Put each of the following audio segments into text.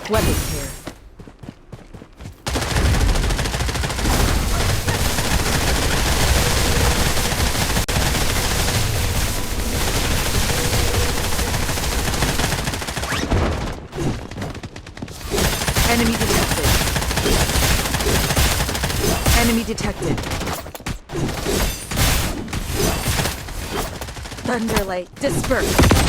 Weapon here. Enemy detected. Enemy detected. Thunderlight dispersed.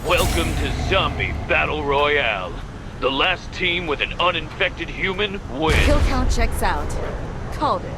Welcome to Zombie Battle Royale. The last team with an uninfected human wins. Kill count checks out. Called it.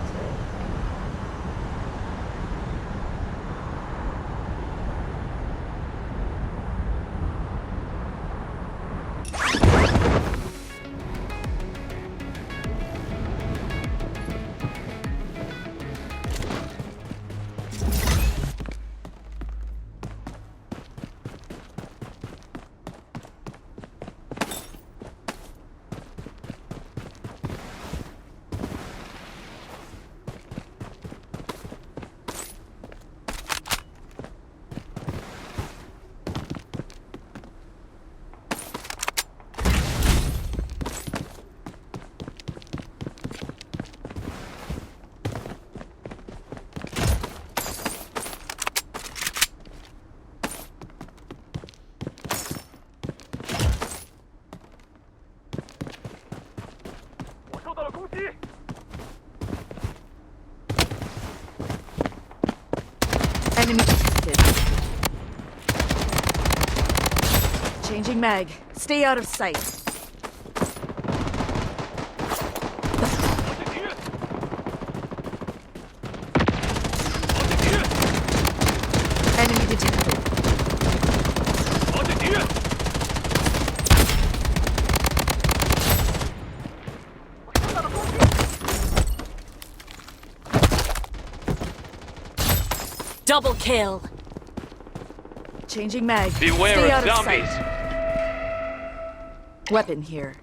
Enemy detected. Changing mag. Stay out of sight. Enemy detected. Double kill. Changing mag. Beware Stay of out of zombies. sight. Weapon here.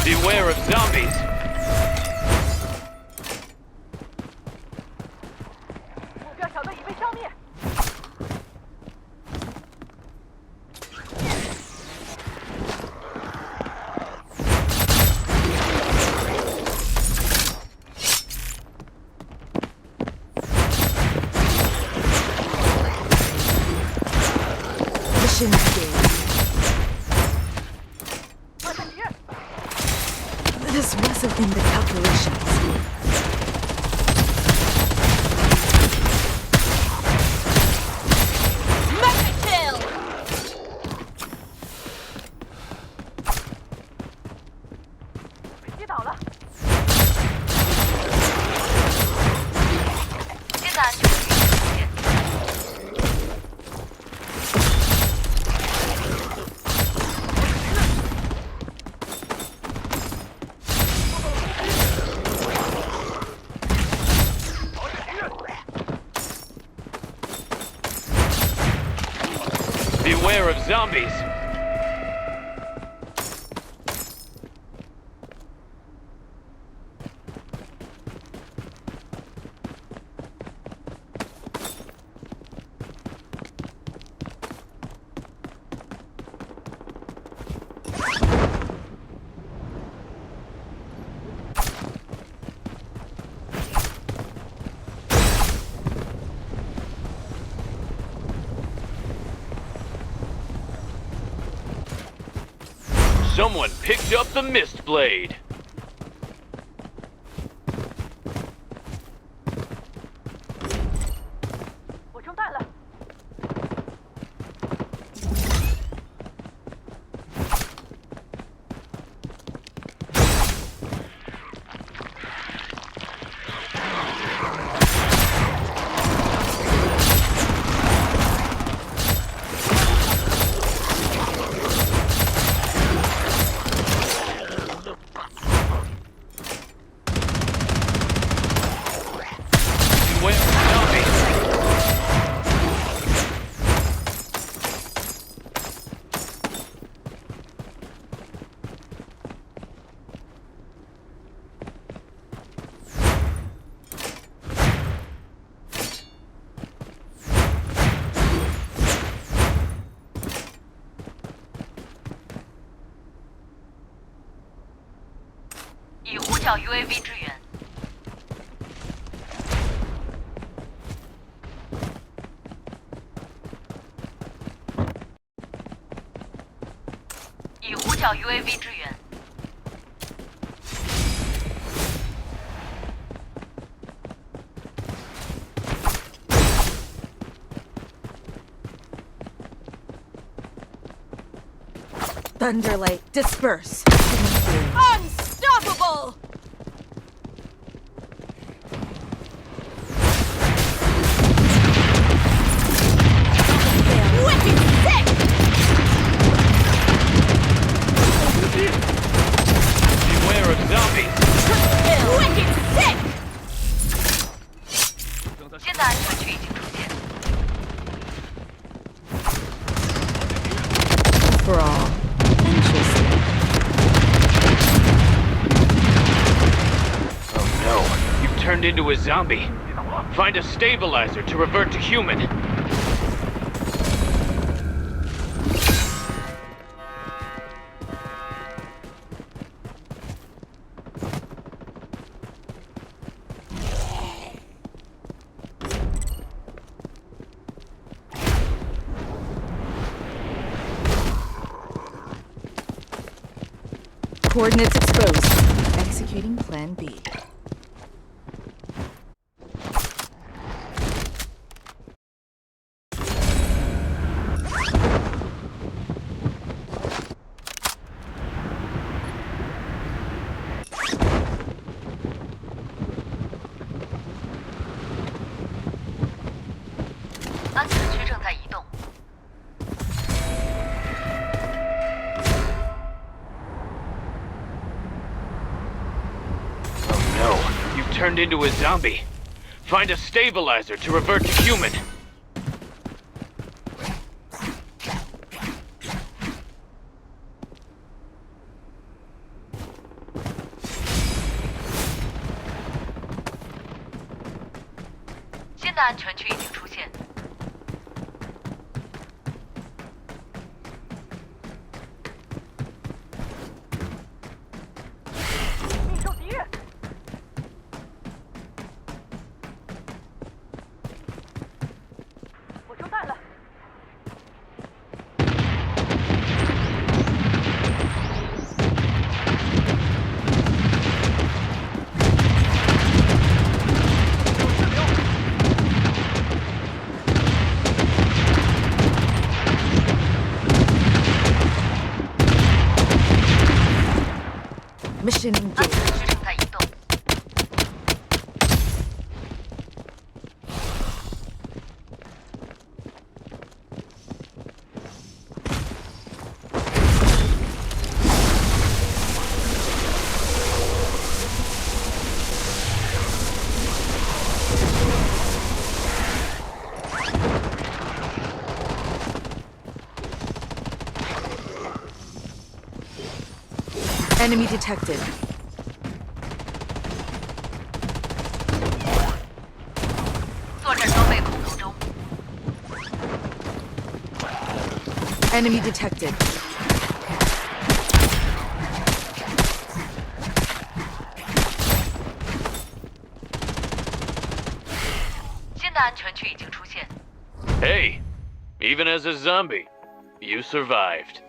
Beware of zombies. Mission failed. This wasn't in the calculations. Mega kill! Beware of zombies. Someone picked up the Mist Blade. Beware of zombies.已呼叫 UAV 支援。已呼叫 UAV 支援。 Thunderlight, disperse. Unstoppable! Wicked sick! Beware of zombies. Wicked sick! 现在安全区已经出现。 Brawl. Interesting. Oh no, you've turned into a zombie. Find a stabilizer to revert to human. Coordinates exposed. Executing Plan B. "安全区正在移动。 No, you've turned into a zombie. Find a stabilizer to revert to human. "新的安全区已经出现。 Mission 安 engaged. 全区正在移动。 Beware Enemy detected. 作战装备空投中， Enemy detected. 新的安全区已经出现。 Hey, even as a zombie, you survived.